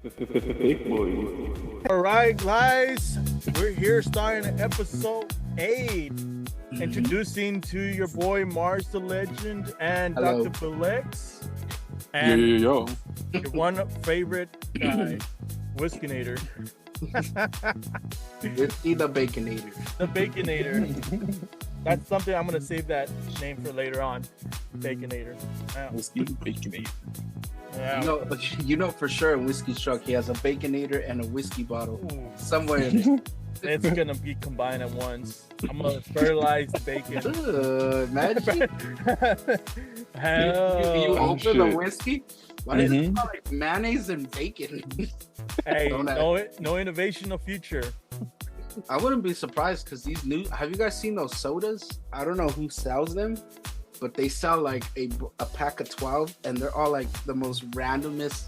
Thicc Boys. All right, guys, we're here starting Episode 8. Introducing to your boy Mars the Legend and Hello. Dr. Felix. Yo, And yo, yo. your one favorite guy, Whiskinator. Whiskey the Baconator. The Baconator. That's something I'm going to save that name for later on. Baconator. Yeah. Whiskey Baconator. Yeah. You know for sure in Whiskey's truck he has a Baconator and a whiskey bottle Ooh, somewhere in there. it's going to be combined at once. I'm going to fertilize the bacon. Imagine you Hell. open shit. the whiskey. Why does it smell like mayonnaise and bacon? Hey, Don't no innovation, no future. I wouldn't be surprised because these new. Have you guys seen those sodas? I don't know who sells them, but they sell like a pack of 12, and they're all like the most randomest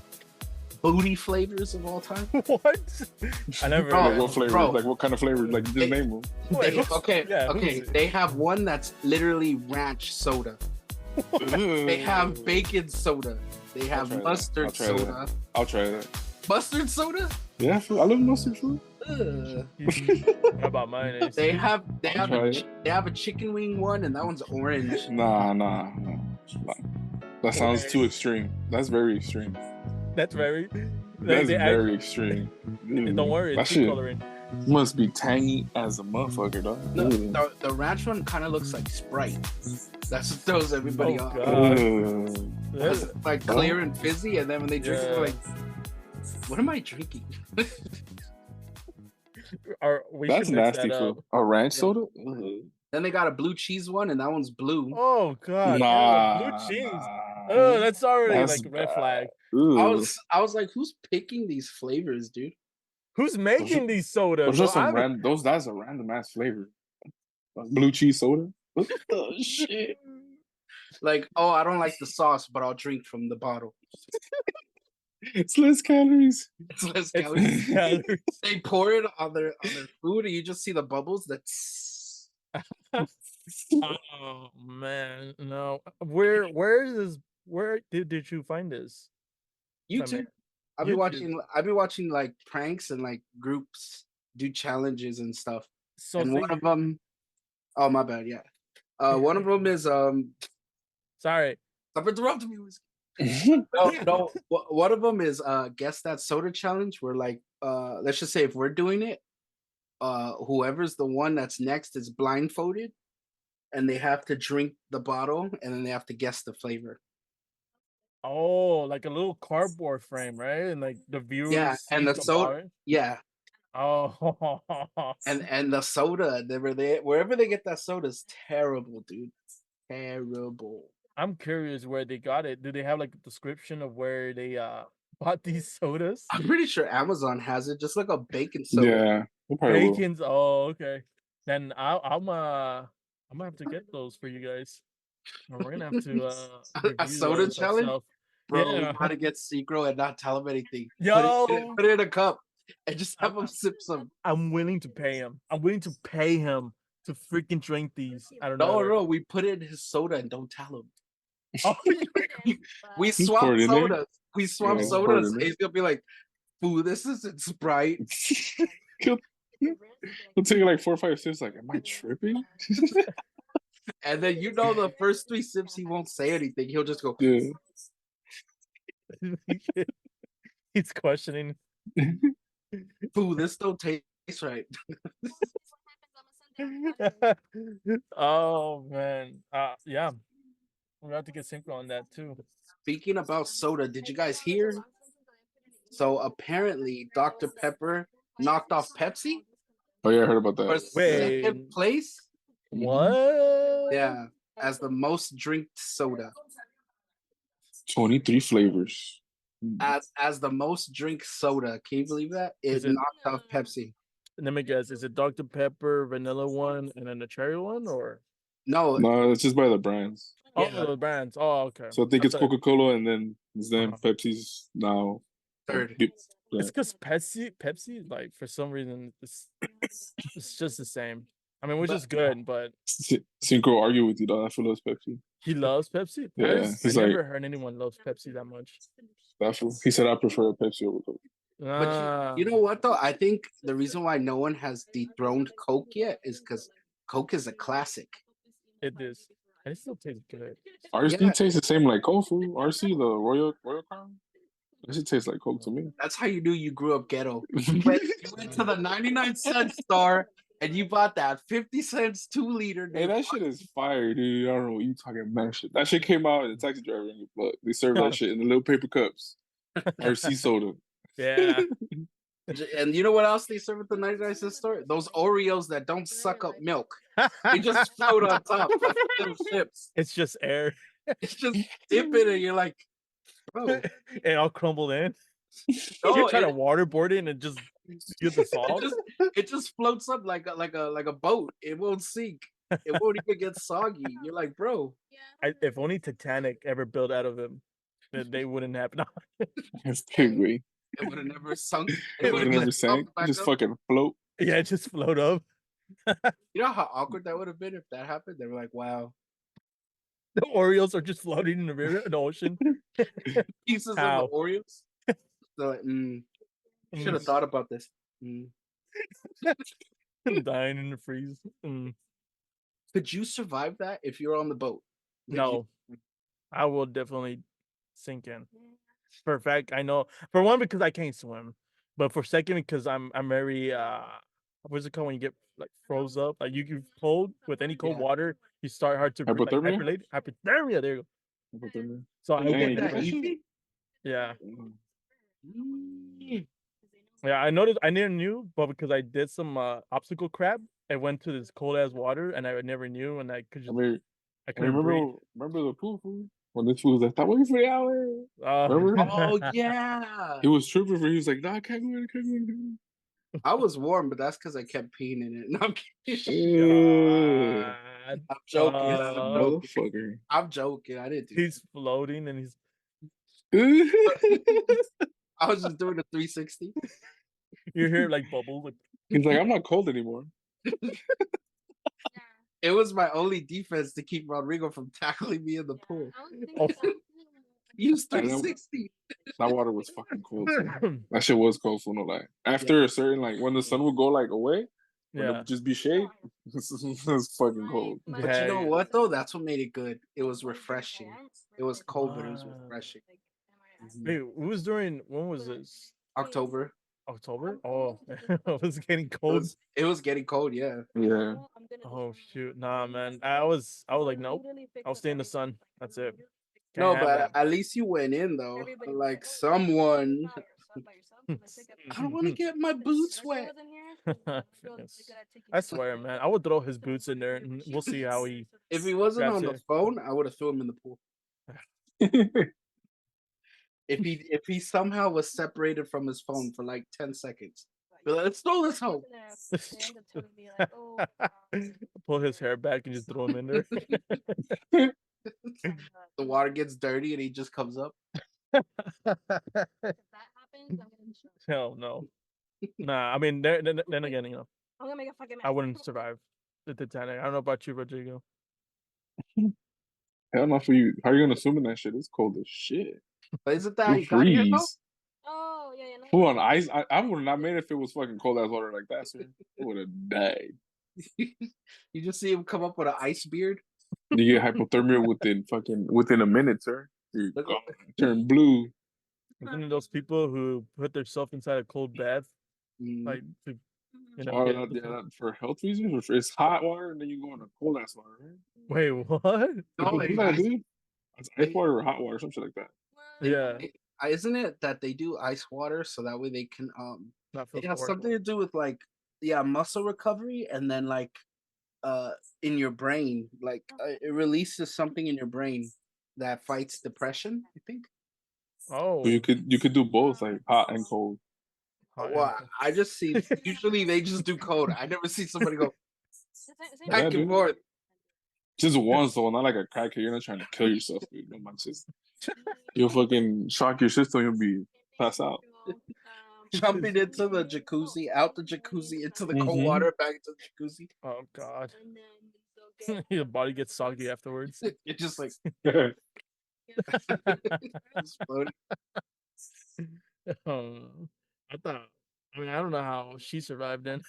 booty flavors of all time. What? I never. Bro, Like what flavor? bro. Like what kind of flavor? Like just name them. Wait, Okay, yeah, who's okay. it? They have one that's literally ranch soda. They have bacon soda. They have try that. mustard I'll try soda. that. I'll try that. Mustard soda? Yeah, I love mustard food. Ugh. How about mayonnaise? They have try it. they have a chicken wing one, and that one's orange. Nah. That sounds too extreme. That's very extreme. That's very. That's they very extreme. don't worry, That it's food shit coloring. must be tangy as a motherfucker, dog. No, the ranch one kind of looks like Sprite. That's what throws everybody Oh, off. God. It's like clear and fizzy, and then when they drink it, they're Yeah. like, "What am I drinking?" We That's should mix nasty that food. up. A ranch Yeah. soda? Then they got a blue cheese one, and that one's blue. Oh God! Nah. Blue cheese. Oh, that's already That's like a red bad. flag. I was like, "Who's picking these flavors, dude?" Who's making these sodas? Those are some I'm- random. That's a random ass flavor. Blue cheese soda. What the shit? Like, oh, I don't like the sauce, but I'll drink from the bottle. It's less calories. It's less It's calories. calories. They pour it on their food, and you just see the bubbles. That's Oh man, no. Where is this? Where did you find this? YouTube. I've been YouTube. watching like pranks and like groups do challenges and stuff. So And one think- of them, oh my bad, yeah. One of them is sorry. stop interrupting me. No. One of them is guess that soda challenge. Where like let's just say if we're doing it, whoever's the one that's next is blindfolded, and they have to drink the bottle, and then they have to guess the flavor. Oh, like a little cardboard frame, right? And like the viewers. Yeah, and see the soda. bar. Yeah, Oh, and the soda, wherever they get that soda is terrible, dude. Terrible. I'm curious where they got it. Do they have like a description of where they bought these sodas? I'm pretty sure Amazon has it, just like a bacon soda. Yeah, we probably will. Bacon's. Oh, okay. Then I'm gonna have to get those for you guys. And we're gonna have to A review soda those challenge? ourselves. Bro, Yeah. we gotta get Secret and not tell him anything. Yo. Put it in a cup and just have him sip some. I'm willing to pay him. I'm willing to pay him to freaking drink these. I don't know. No, we put it in his soda and don't tell him. Oh, We He's swap poured in there? sodas. We swap Yeah, he's poured in sodas. there. He's gonna be like, "Fool, this isn't Sprite." He'll take like 4 or 5 sips. Like, am I tripping? And then the first 3 sips he won't say anything. He'll just go, Yeah. he's questioning. "Fool, this don't taste right." Oh man. Yeah. We have to get synchro on that too. Speaking about soda, did you guys hear? So apparently, Dr. Pepper knocked off Pepsi Oh yeah, I heard about for that. Wait. second place. What? Yeah, as the most drinked soda. 23 flavors. As the most drink soda. Can you believe that? Is It it- knocked off Pepsi. Let me guess. Is it Dr. Pepper, vanilla one, and then the cherry one, or No, No, it's just by the brands. oh Yeah. the brands? Oh, okay. So I think it's thought- Coca-Cola and then Pepsi's now. third. Yeah. It's because Pepsi, like for some reason, it's just the same. I mean, which But- is good, but Cinco argue with you, dog. I feel loves Pepsi. he loves Pepsi. Yeah, I he's like- never heard anyone loves Pepsi that much. That fool. He said I prefer Pepsi over Coke. But you know what though? I think the reason why no one has dethroned Coke yet is because Coke is a classic. It is, and it still tastes good. RC Yeah, tastes the same like Kofu. RC, the Royal Crown. That shit tastes like Coke to me. that's how you knew you grew up ghetto. You went to the 99-cent store and you bought that 50 cents 2 liter. Hey, that shit is fire, dude. I don't know what you talking about. Shit. That shit came out in the taxi driver in your butt. They serve that shit in the little paper cups. RC soda. Yeah. And you know what else they serve at the 99-cent store? Those Oreos that don't suck up milk. They just float on top like little ships. It's just air. It's just dip it and you're like, bro. It all crumbled in. No, You try to waterboard it and just get the salt. it just floats up like a boat. It won't sink. It won't even get soggy. You're like, bro. If only Titanic ever built out of him, they wouldn't happen. That's big, way. It would have never sunk. It would have never sank. Just fucking float. Yeah, it just float up. You know how awkward that would have been if that happened? They were like, wow. The Oreos are just floating in the river, in the ocean. Pieces How? of the Oreos. So should have thought about this. Dying in the freeze. Could you survive that if you're on the boat? No, I will definitely sink in. For a fact, I know. For one, because I can't swim, but for second, because I'm very what's it called when you get like froze up? Like you get cold with any cold water, you start hard to Hypothermia. Like, hypothermia. There you go. Hypothermia. So I Dang, would that easy? yeah. Yeah, I noticed. I never knew, but because I did some obstacle crab, I went to this cold ass water, and I never knew, and I could just. I couldn't remember the pool food when this fool was like, "Stop waiting for the hour." Remember? Oh yeah. He was tripping for. He was like, "Nah, I can't go in. I can't go in." I was warm, but that's because I kept peeing in it. No, I'm kidding. God. I'm joking. Motherfucker. I'm joking. I didn't do He's floating, and he's. I was just doing a 360. You hear like bubbles. He's like, I'm not cold anymore. It was my only defense to keep Rodrigo from tackling me in the pool. Use 360. That water was fucking cold. That shit was cold, for no lie. After a certain, like, when the sun would go like away, when it would just be shade, it was fucking cold. But you know what though? That's what made it good. It was refreshing. It was cold, but it was refreshing. Hey, it was during, when was this? October. Oh, it was getting cold. It was getting cold, yeah. Yeah. Oh shoot, nah, man. I was like, nope. I'll stay in the sun. That's it. No, but at least you went in though. Like someone. I don't want to get my boots wet. I swear, man. I would throw his boots in there, and we'll see how he. If he wasn't on the phone, I would have threw him in the pool. If he somehow was separated from his phone for like 10 seconds, but let's throw this home. Pull his hair back and just throw him in there. The water gets dirty and he just comes up. Hell no. Nah, I mean, then again, you know, I wouldn't survive the Titanic. I don't know about you, Rodrigo. Hell no for you. How are you gonna swim in that shit? It's cold as shit. But isn't that you freeze? Oh yeah, yeah. Who on ice? I would have not made it if it was fucking cold ass water like that, sir. I would have died. You just see him come up with an ice beard. You get hypothermia within a minute, sir. You turn blue. Isn't it those people who put themselves inside a cold bath, like to, you know, for health reasons? Or it's hot water and then you go in a cold ass water, right? Wait, what? No, dude. It's ice water or hot water, some shit like that. Yeah. Isn't it that they do ice water so that way they can it has something to to do with like muscle recovery, and then like in your brain, like it releases something in your brain that fights depression, I think. Oh, so you could do both, like hot and cold. Well, I just see usually they just do cold. I never see somebody go back and forth. Just once though, not like a crackhead. You're not trying to kill yourself, dude. No, man, just you'll fucking shock your system. You'll be pass out. Jumping into the jacuzzi, out the jacuzzi, into the cold water, back into the jacuzzi. Oh god, your body gets soggy afterwards. It's just like don't know how she survived then.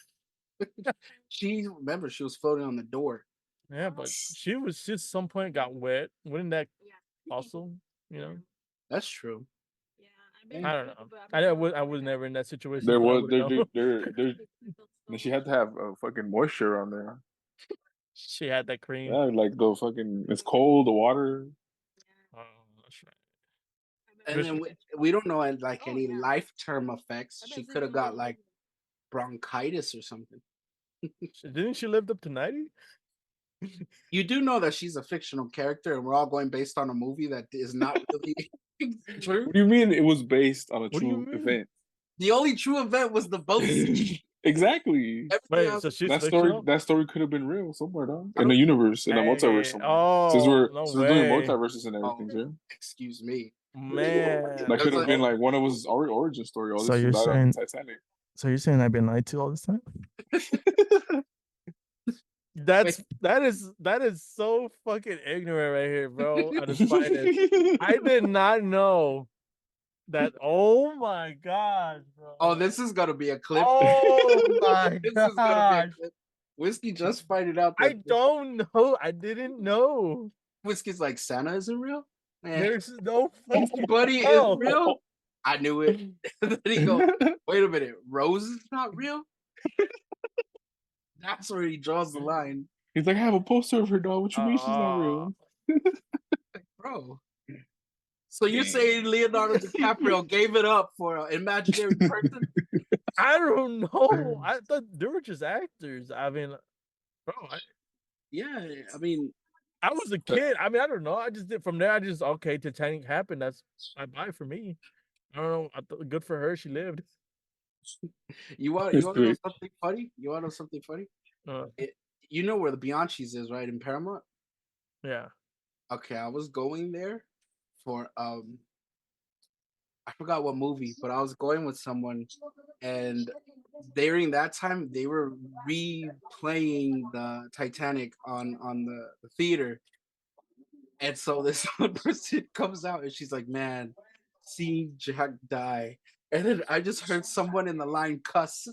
She was floating on the door. Yeah, but she was just some point got wet. Wouldn't that also, you know? That's true. I don't know. I was never in that situation. There So I was wouldn't know. she had to have a fucking moisture on there. She had that cream. Yeah, like the fucking it's cold, the water. Oh, that's right. And then we don't know like any life term effects. She could have got like bronchitis or something. Didn't she live up to 90? You do know that she's a fictional character, and we're all going based on a movie that is not really true. What do you mean it was based on a What do you true mean? event? The only true event was the boat scene. Exactly. Everything Wait, else, so she's That fictional? story could have been real somewhere, dog. I In the don't- universe, in a multiverse Hey, somewhere. oh, no Since we're doing way. multiverses and everything, yeah. excuse me. Man. That could have like- been like one of us our origin story. All So this you're died on saying- the Titanic. So you're saying I've been lied to all this time? That is so fucking ignorant right here, bro. At its finest. I did not know that. Oh my god, bro. Oh, this is gonna be a clip. Oh my This is gonna be a god. clip. Whiskey just find out that I don't know. I didn't know. Whiskey's like Santa isn't real. Man, There's no fucking buddy is hell. real. I knew it. Then he goes, wait a minute, Rose is not real? That's where he draws the line. He's like, I have a poster of her, dog. What you mean she's not real? Like, bro. So you're saying Leonardo DiCaprio gave it up for an imaginary person? I don't know. I thought they were just actors. I mean, bro, Yeah, I mean, I was a kid. I mean, I don't know. I just did from there. I just okay. Titanic happened. That's bye for me. I don't know. Good for her. She lived. you want to know something funny? You want to know something funny? You know where the Bianchi's is, right? In Paramount? Yeah. Okay, I was going there for I forgot what movie, but I was going with someone, and during that time they were replaying the Titanic on the theater. And so this one person comes out and she's like, man, seeing Jack die. And then I just heard someone in the line cuss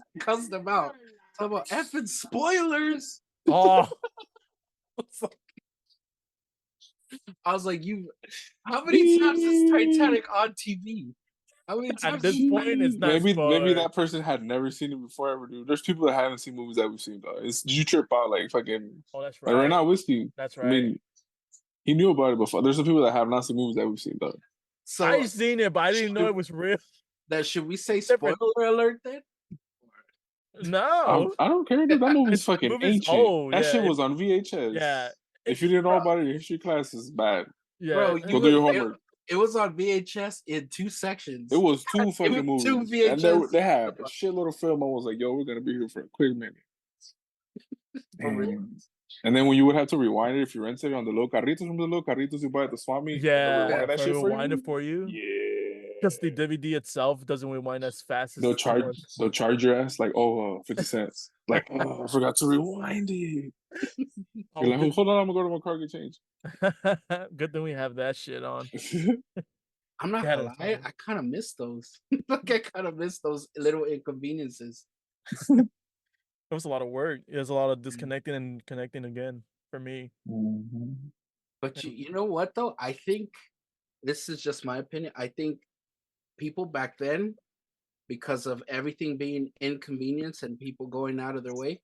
them out. Talk about effing spoilers. Oh, I was like, how many times is Titanic on TV? How many times at this point, it's not maybe spoiled. that person had never seen it before ever, dude. There's people that haven't seen movies that we've seen, dog. Did you trip out like fucking? Oh, that's right. Like right now, Whiskey. That's right. I mean, he knew about it before. There's some people that have not seen movies that we've seen, dog. So I seen it, but I didn't know it was real. that should we say spoiler alert then? No, I don't care, dude. That movie's fucking ancient. old. That Yeah, shit was on VHS. Yeah. If you didn't know about it, your history class is bad. Yeah. Bro, Go do your homework. It was on VHS in 2 sections. It was 2 fucking movies. 2 VHS. And they had a shitload of film. I was like, yo, we're gonna be here for a quick minute. And then when you would have to rewind it if you rented it on the little carritos, remember the little carritos you buy at the swap meet? Yeah, rewind that shit rewind it for you. Yeah. Because the DVD itself doesn't rewind as fast as They'll charge your ass like 50 cents. Like, oh, I forgot to rewind it. You're like, hold on, I'm gonna go to my car get changed. Good thing we have that shit on. I'm not gonna lie, I kind of miss those. Like I kind of miss those little inconveniences. It was a lot of work. There's a lot of disconnecting and connecting again for me. Mm-hmm. But you know what though? I think this is just my opinion. I think people back then, because of everything being inconvenience and people going out of their way,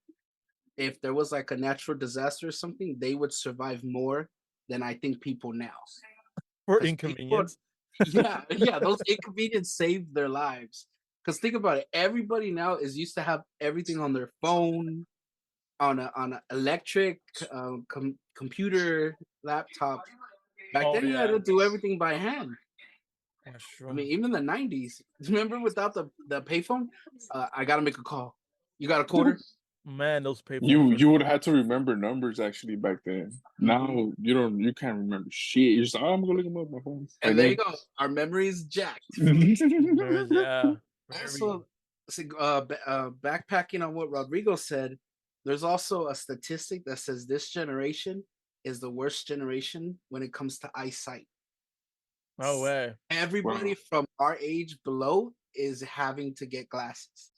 if there was like a natural disaster or something, they would survive more than I think people now. For inconvenience. Yeah, those inconvenience saved their lives. Because think about it, everybody now is used to have everything on their phone, on an electric computer, laptop. Back then, you had to do everything by hand. I mean, even in the 90s, remember without the payphone? I gotta make a call. You got a quarter? Man, those payphones. You would have had to remember numbers actually back then. Now you can't remember shit. You're just like, oh, I'm gonna look them up on my phone. And there you go. Our memory is jacked. Yeah. Also, backpacking on what Rodrigo said, there's also a statistic that says this generation is the worst generation when it comes to eyesight. No way. Everybody from our age below is having to get glasses.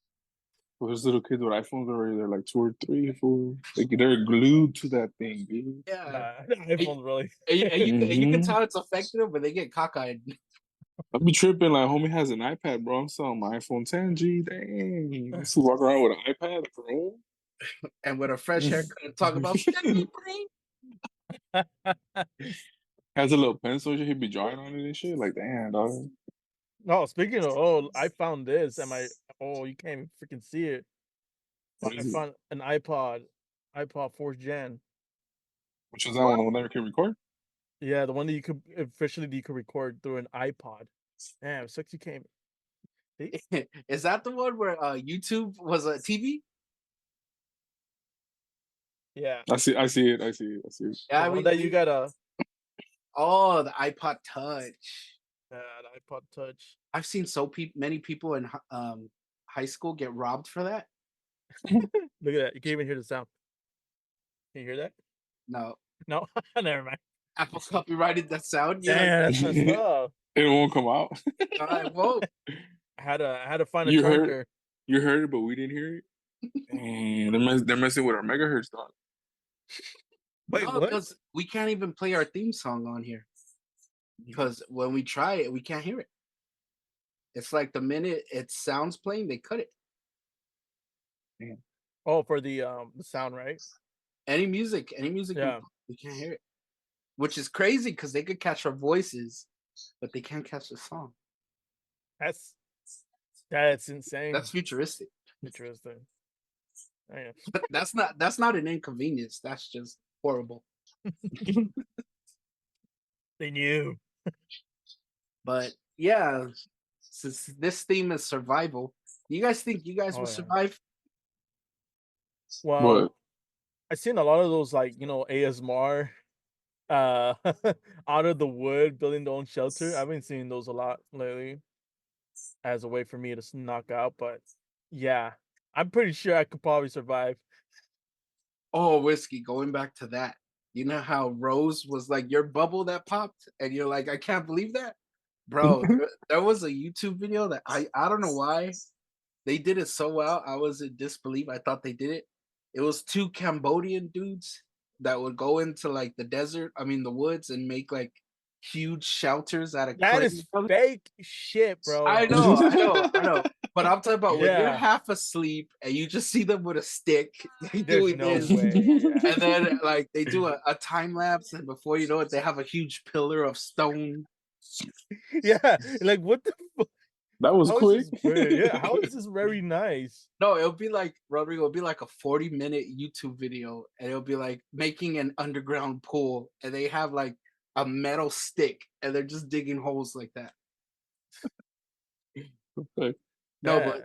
Well, there's little kids with iPhones already. They're like 2 or 3, 4. They're glued to that thing, dude. Yeah. iPhone's really. And you can Mhm. tell it's effective, but they get cockeyed. I be tripping like homie has an iPad, bro. I'm selling my iPhone 10G. Dang, this fool walk around with an iPad, bro. And with a fresh haircut, talk about spending brain. Has a little pencil. He be drawing on it and shit. Like, damn, dog. Oh, speaking of, I found this. You can't even freaking see it. What I is it? found an iPod 4th gen. Which is that one? The one that you can record? Yeah, the one that you could record through an iPod. Damn, it sucks you can't. Is that the one where YouTube was a TV? Yeah. I see it. Yeah, The one that you gotta. Oh, the iPod Touch. Yeah, the iPod Touch. I've seen many people in high school get robbed for that. Look at that. You can't even hear the sound. Can you hear that? No, No, never mind. Apple copyrighted that sound. You're like, Damn, that's messed up. It won't come out. I won't. I had to find a You charger. heard it, but we didn't hear it. Damn, they're messing with our megahertz, dog. Wait, No, what? because we can't even play our theme song on here. Because when we try it, we can't hear it. It's like the minute it sounds playing, they cut it. Damn. Oh, for the sound, right? Any music, Yeah. we can't hear it. Which is crazy because they could catch our voices, but they can't catch the song. That's insane. That's futuristic. Interesting. Yeah. That's not an inconvenience. That's just horrible. They knew. But yeah, since this theme is survival, you guys think you guys will survive? Well, What? I've seen a lot of those, like, ASMR, out of the wood, building their own shelter. I've been seeing those a lot lately as a way for me to knock out. But yeah, I'm pretty sure I could probably survive. Oh, whiskey. Going back to that, you know how Rose was like your bubble that popped, and you're like, I can't believe that, bro. There was a YouTube video that I don't know why they did it so well. I was in disbelief. I thought they did it. It was 2 Cambodian dudes that would go into like the desert, the woods, and make like huge shelters out of That clay. is fake shit, bro. I know. But I'm talking about when you're Yeah. half asleep and you just see them with a stick, like There's doing no this, way. Yeah. and then like they do a time lapse, and before you know it, they have a huge pillar of stone. Yeah, like what the fuck? That was How quick. is this weird? Yeah, how is this very nice? No, it'll be like Rodrigo. It'll be like a 40-minute YouTube video, and it'll be like making an underground pool, and they have like a metal stick, and they're just digging holes like that. Okay. No, Yeah,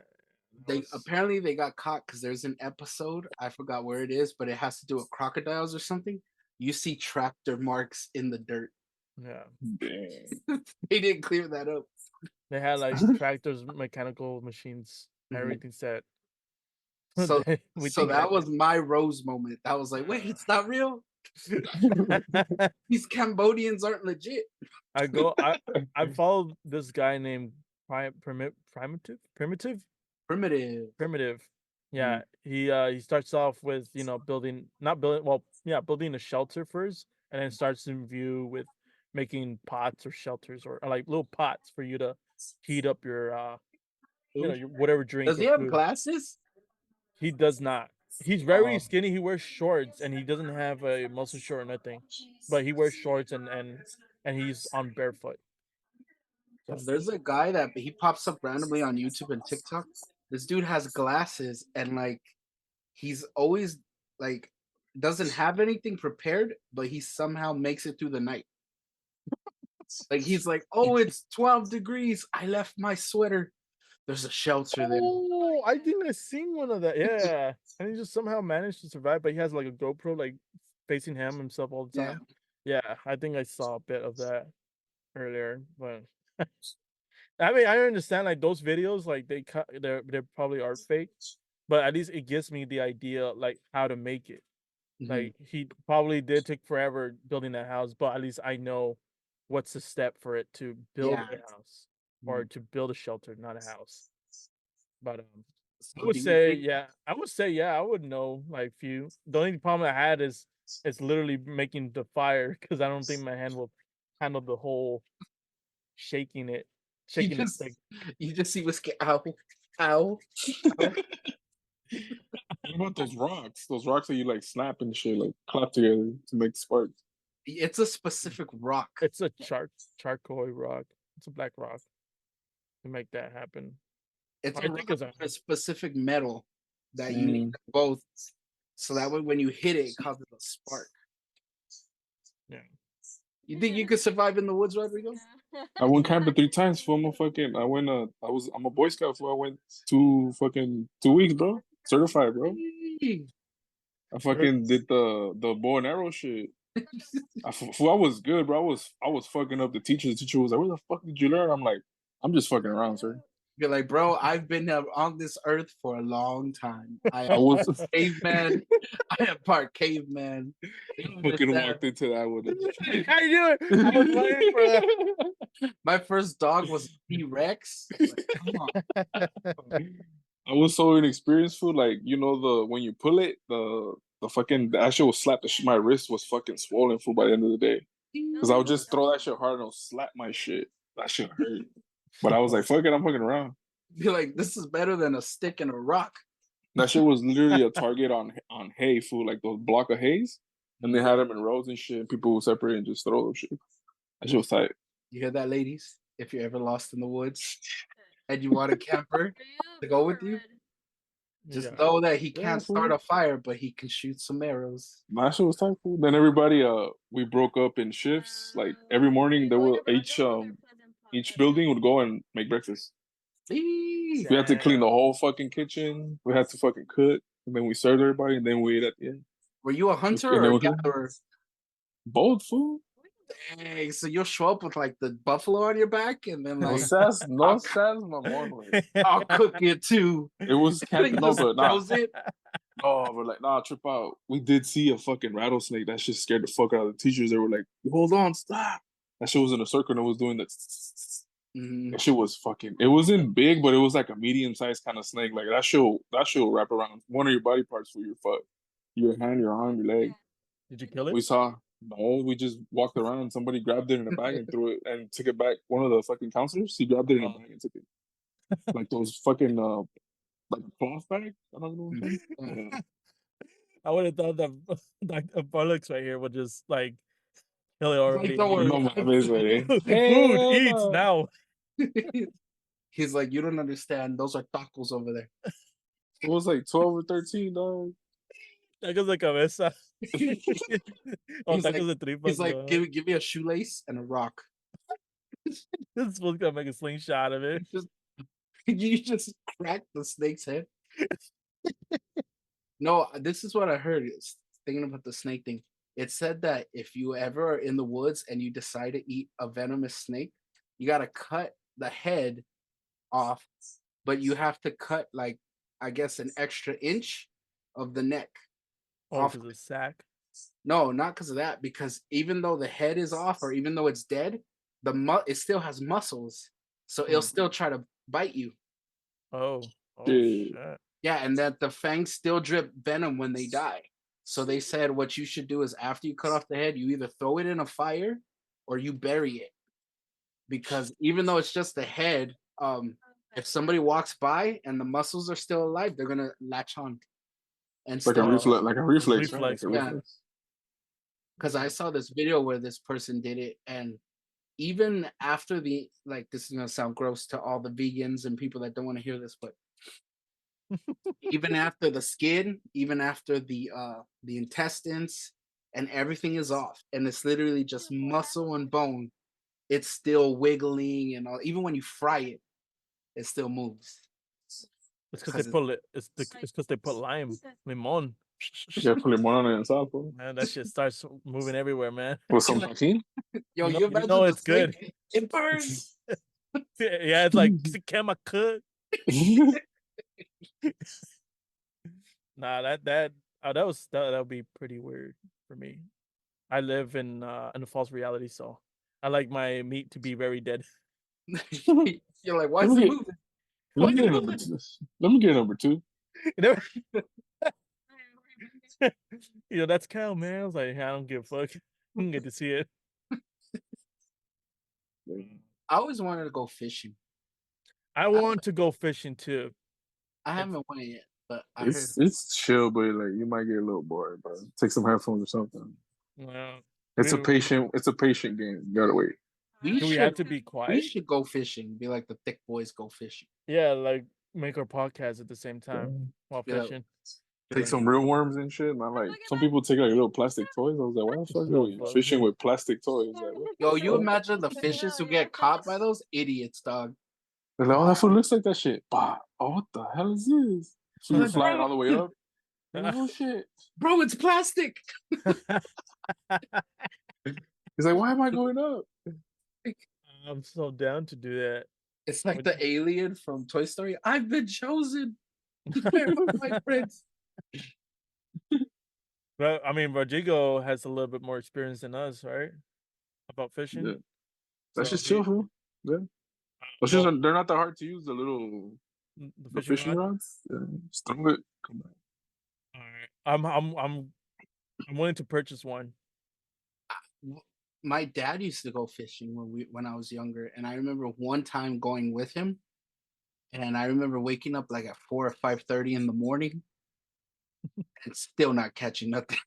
but apparently they got caught because there's an episode, I forgot where it is, but it has to do with crocodiles or something. You see tractor marks in the dirt. yeah. Damn. They didn't clear that up. They had like tractors, mechanical machines, everything set. So We so think that was my Rose moment. That was like, wait, it's not real. These Cambodians aren't legit. I followed this guy named Primitive. Yeah, he starts off with building building a shelter first, and then starts in view with making pots or shelters or like little pots for you to heat up your your whatever drink. Does he have glasses? He does not. He's very skinny. He wears shorts, and he doesn't have a muscle shirt or nothing. But he wears shorts and he's on barefoot. There's a guy that he pops up randomly on YouTube and TikTok. This dude has glasses and like he's always like doesn't have anything prepared, but he somehow makes it through the night. Like he's like, oh, it's 12 degrees. I left my sweater. There's a shelter there. Oh, I think I've seen one of that. Yeah, and he just somehow managed to survive. But he has like a GoPro like facing himself all the time. Yeah, I think I saw a bit of that earlier, but I mean, I understand like those videos, like they probably are fake, but at least it gives me the idea like how to make it. Like he probably did take forever building that house, but at least I know what's the step for it to build a house or to build a shelter, not a house. But I would say, yeah. I would say, yeah. I would know like few. The only problem I had is it's literally making the fire because I don't think my hand will handle the whole shaking it. You just see what's ow, ow. What about those rocks? Those rocks that you like snap and shit, like clap together to make sparks. It's a specific rock. It's a charcoal rock. It's a black rock to make that happen. It's a specific metal that you need both, so that way when you hit it, it causes a spark. Yeah. You think you could survive in the woods, Rodrigo? I went camping 3 times for my fucking. I'm a Boy Scout. I went 2 weeks, bro. Certified, bro. I fucking did the bow and arrow shit. I was good, bro. I was fucking up the teacher. The teacher was like, "Where the fuck did you learn?" I'm like, "I'm just fucking around, sir." You're like, bro, I've been on this earth for a long time. I was a caveman. I am part caveman. I fucking walked into that with it. How you doing? I was waiting for that. My first dog was T-Rex. Like, come on. I was so inexperienced, fool. Like, you know, when you pull it, the actual slap, my wrist was fucking swollen, fool, by the end of the day. Because I would just throw that shit hard and I'll slap my shit. That shit hurt. But I was like, fuck it, I'm fucking around. You're like, this is better than a stick and a rock. That shit was literally a target on hay, fool, like those block of hays. And they had them in rows and shit. And people would separate and just throw them shit. That shit was tight. You hear that, ladies? If you're ever lost in the woods and you want a camper to go with you, just know that he can't start a fire, but he can shoot some arrows. My shit was tight, fool. Then everybody, we broke up in shifts. Like every morning, there were each building would go and make breakfast. We had to clean the whole fucking kitchen. We had to fucking cook, and then we served everybody, and then we ate at the end. Were you a hunter or a gatherer? Both, fool. Dang, so you'll show up with like the buffalo on your back, and then like no says, my mom. I'll cook it too. It was no, but nah. Oh, but like, nah, trip out. We did see a fucking rattlesnake. That shit scared the fuck out of the teachers. They were like, "Hold on, stop." That shit was in a circle and it was doing that. That shit was fucking. It wasn't big, but it was like a medium-sized kind of snake. Like that shit will wrap around one of your body parts for your foot, your hand, your arm, your leg. Did you kill it? We saw. No, we just walked around. Somebody grabbed it in a bag and threw it and took it back. One of the fucking counselors, he grabbed it in a bag and took it. Like those fucking like cloth bag. I don't know. I would have thought that Dr. Bullocks right here would just like kill it already. Like, food eats now. He's like, you don't understand. Those are tacos over there. It was like 12 or 13, dog. Tacos de cabeza. He's like, give me a shoelace and a rock. This one's gonna make a slingshot of it. You just crack the snake's head. No, this is what I heard. Thinking about the snake thing. It said that if you ever are in the woods and you decide to eat a venomous snake, you gotta cut the head off, but you have to cut like, I guess, an extra inch of the neck. Off of the sack? No, not because of that. Because even though the head is off, or even though it's dead, it still has muscles, so it'll still try to bite you. Oh shit! Yeah, and that the fangs still drip venom when they die. So they said what you should do is after you cut off the head, you either throw it in a fire or you bury it. Because even though it's just the head, if somebody walks by and the muscles are still alive, they're gonna latch on. And like a reflex. Yeah. Because I saw this video where this person did it, and even after this is gonna sound gross to all the vegans and people that don't want to hear this, but even after the skin, even after the intestines and everything is off, and it's literally just muscle and bone, it's still wiggling and all. Even when you fry it, it still moves. It's because they put it. It's because they put limon. Yeah, put limon on it and salt, bro. Man, that shit starts moving everywhere, man. With some tahini? Yo, you know it's good. It burns. Yeah, it's like camera cut. Nah, that would be pretty weird for me. I live in a false reality, so I like my meat to be very dead. You're like, why is it moving? Let me get number two. Let me get number two. That's Cal, man. I was like, I don't give a fuck. I don't get to see it. I always wanted to go fishing. I want to go fishing too. I haven't went yet, but I heard It's chill, but like you might get a little bored. But take some headphones or something. Well, It's a patient game. You gotta wait. do we have to be we quiet? should go fishing. Be like the Thicc Boys go fishing. Yeah, like make our podcast at the same time while Yeah. fishing. Take some real worms and shit. Not like some people take like little plastic toys. I was like, why the fuck are you fishing with plastic toys? Like, what? Yo, you imagine the fishes who get caught by those idiots, dog. They're like, oh, that food looks like that shit. Bah. Oh, what the hell is this? So you're flying all the way up. Like, oh shit, bro, it's plastic. He's like, why am I going up? I'm so down to do that. It's like the alien from Toy Story. I've been chosen. Where are my friends? But I mean, Rodrigo has a little bit more experience than us, right? About fishing. Yeah. That's So just chill, fool. Yeah. They're not that hard to use. The fishing rods. Yeah. Just throw it. Come back. All right. I'm willing to purchase one. My dad used to go fishing when I was younger, and I remember one time going with him, and I remember waking up like at 4 or 5:30 in the morning, and still not catching nothing.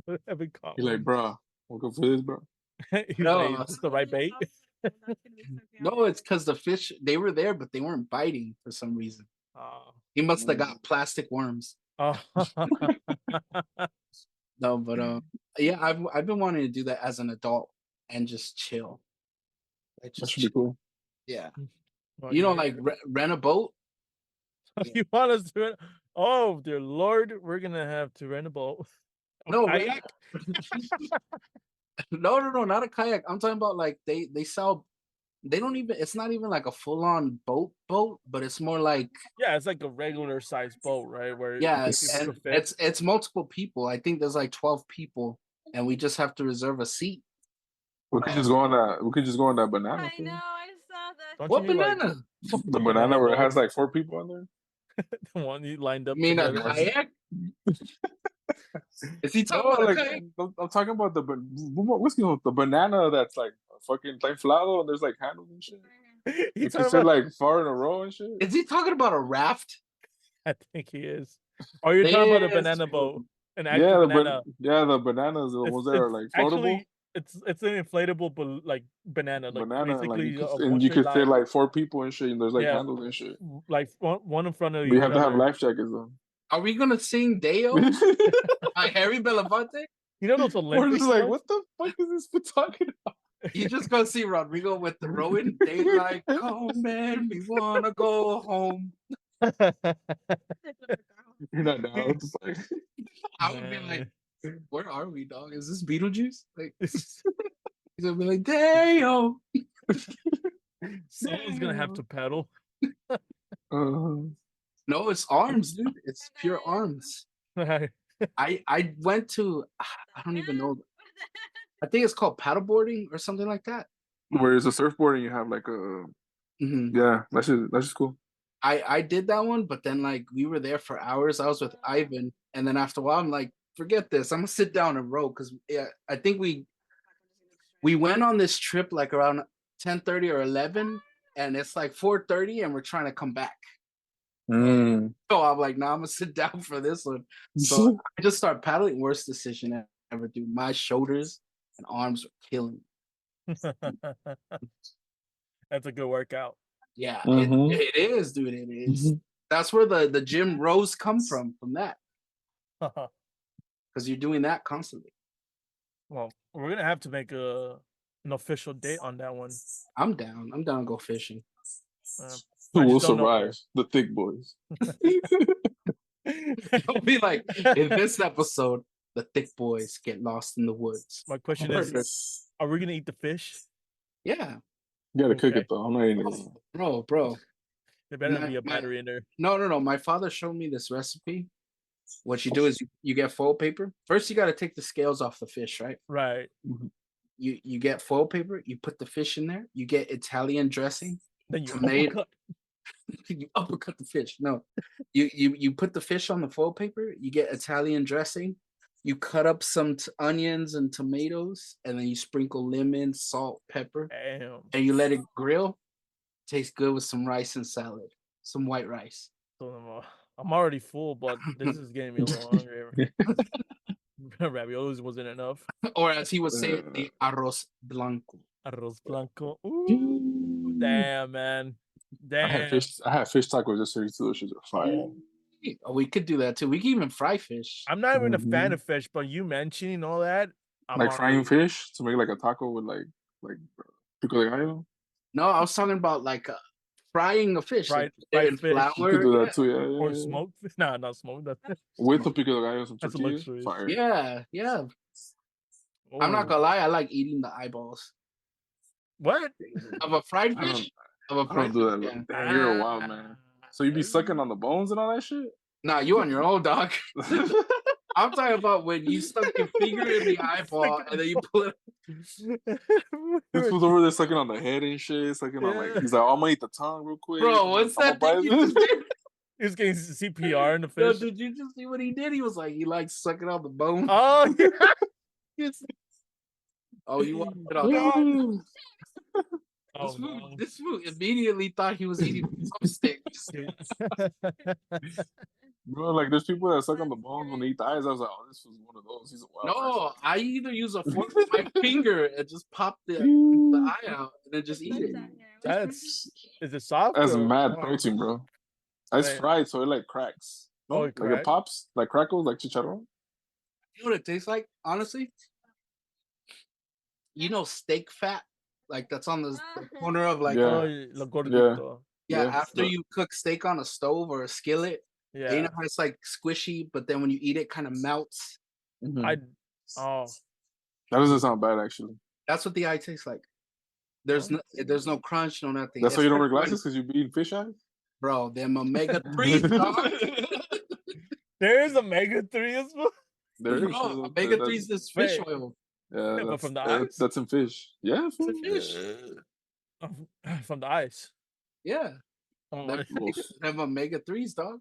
You're like, bro, woke up for this, bro. No, it's the right bait. No, it's because the fish, they were there, but they weren't biting for some reason. He must have got plastic worms. No, but yeah, I've been wanting to do that as an adult and just chill. Like, that should be cool. Yeah, like rent a boat. You want us to rent? Oh dear Lord, we're gonna have to rent a boat. No, kayak. No, not a kayak. I'm talking about like they sell. They don't even. It's not even like a full on boat, but it's more like it's like a regular size boat, right? Where it's multiple people. I think there's like 12 people, and we just have to reserve a seat. We could just go on that. We could just go on that banana. I know, I saw that. What banana? The banana where it has like 4 people on there. The one you lined up. You mean a kayak? Is he talking about kayak? I'm talking about the banana that's like fucking inflado and there's like handles and shit. You can sit like far in a row and shit. Is he talking about a raft? I think he is. Or you're talking about a banana boat? The bananas the ones that are like floatable. Actually, it's an inflatable like banana. Like basically, and you can fit like 4 people and shit. And there's like handles and shit. Like one in front of you. We have to have life jackets though. Are we gonna sing Deo by Harry Belafonte? You know those Olympics. We're just like, what the fuck is this we're talking about? You just gonna see Rodrigo with the rowing. Daylight come and we wanna go home. You're not down. I would be like, where are we, dog? Is this Beetlejuice? Like, he's gonna be like, Deo. Someone's gonna have to pedal. No, it's arms, dude. It's pure arms. I went to, I don't even know. I think it's called paddleboarding or something like that. Where it's a surfboard and you have like a, yeah, that's just cool. I did that one, but then like we were there for hours. I was with Ivan, and then after a while, I'm like, forget this. I'm gonna sit down and row because I think we went on this trip like around 10:30 or 11, and it's like 4:30, and we're trying to come back. So I'm like, nah, I'm gonna sit down for this one. So I just start paddling. Worst decision I ever do. My shoulders and arms are killing me. That's a good workout. Yeah, it is, dude. It is. That's where the gym rows come from that. Because you're doing that constantly. Well, we're gonna have to make an official date on that one. I'm down. I'm down to go fishing. Who will survive? The Thicc Boys. It'll be like in this episode, the Thicc Boys get lost in the woods. My question is, are we gonna eat the fish? Yeah. You gotta cook it though. I'm not eating it. Bro. There better be a battery in there. No. My father showed me this recipe. What you do is you get foil paper. First, you got to take the scales off the fish, right? Right. You get foil paper. You put the fish in there. You get Italian dressing, then you tomato, You uppercut the fish. No, you put the fish on the foil paper. You get Italian dressing. You cut up some onions and tomatoes, and then you sprinkle lemon, salt, pepper, Damn. and you let it grill. Tastes good with some rice and salad, some white rice. So I'm already full, but this is getting me a little hungry. Raviolis wasn't enough. Or as he would say, the arroz blanco. Arroz blanco. Ooh, damn, man. Damn. I had fish tacos yesterday too. Those shits are fire. Oh, we could do that too. We can even fry fish. I'm not even a fan of fish, but you mentioning all that, like frying fish to make like a taco with like pico de gallo. No, I was talking about like frying a fish, fried in fish. flour. You could do that too, yeah. Or smoked fish. No, not smoked. With the pico de gallo, some That's a tortillas. luxury. Fire. Yeah. Oh. I'm not gonna lie, I like eating the eyeballs. What? Of a fried fish? I don't do that. Yeah. You're a wild man. So you be sucking on the bones and all that shit? Nah, you on your own, dog. I'm talking about when you stuck your finger in the eyeball and then you pull it. This was over there sucking on the head and shit, sucking on like he's like, oh, I'm gonna eat the tongue real quick. Bro, what's that thing you just did? He was getting CPR in the Yo, fish. did you just see what he did? He was like, he likes sucking on the bone. Oh, yeah. Oh, you want it on Oh, this food immediately thought he was eating drumsticks. Bro, like there's people that suck on the bones when they eat the eyes. I was like, oh, this was one of those. He's a wild person. I either use a fork with my finger and just pop the eye out and then just eat it. Is it soft? That's mad protein, bro. It's fried, so it like cracks. No, Oh, like it pops, like crackles, like chicharron. You know what it tastes like, honestly? You know steak fat? Like that's on the corner of like after you cook steak on a stove or a skillet. Yeah. You know how it's like squishy, but then when you eat it kind of melts. Mm-hmm. That doesn't sound bad actually. That's what the eye tastes like. There's no crunch, no nothing. That's why you don't wear glasses, because you be eating fish eyes? Bro, them omega-3s, dog. There is omega-3 as well. There is. Omega-3 is this fish oil. Yeah, but from the eyes? That's in fish. Yeah, from fish. From the eyes. Yeah. Them omega-3s, dog.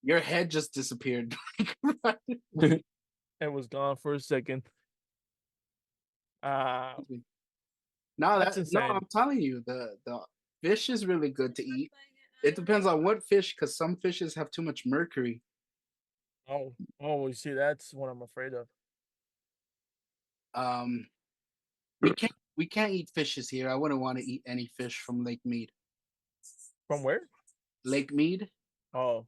Your head just disappeared. It was gone for a second. No, I'm telling you, the fish is really good to eat. It depends on what fish, because some fishes have too much mercury. Oh, you see, that's what I'm afraid of. We can't eat fishes here. I wouldn't want to eat any fish from Lake Mead. From where? Lake Mead. Oh,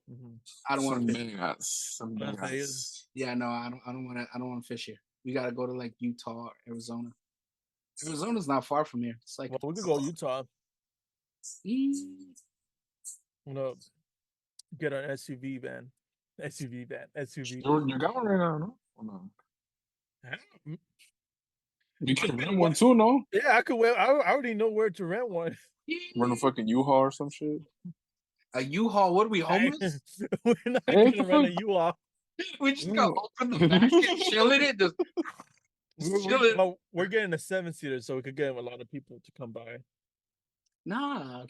I don't want to fish. Yeah, no, I don't want to fish here. We gotta go to like Utah, Arizona. Arizona's not far from here. It's like we could go Utah. I'm gonna get an SUV van. SUV. You got one right now, no? Or no? You can rent one too, no? Yeah, I could. I already know where to rent one. Rent a fucking U-Haul or some shit. A U-Haul? What are we, homeless? We're not gonna rent a U-Haul. We just gotta open the back and chill in it. Just we're getting a 7-seater, so we could get a lot of people to come by. Nah.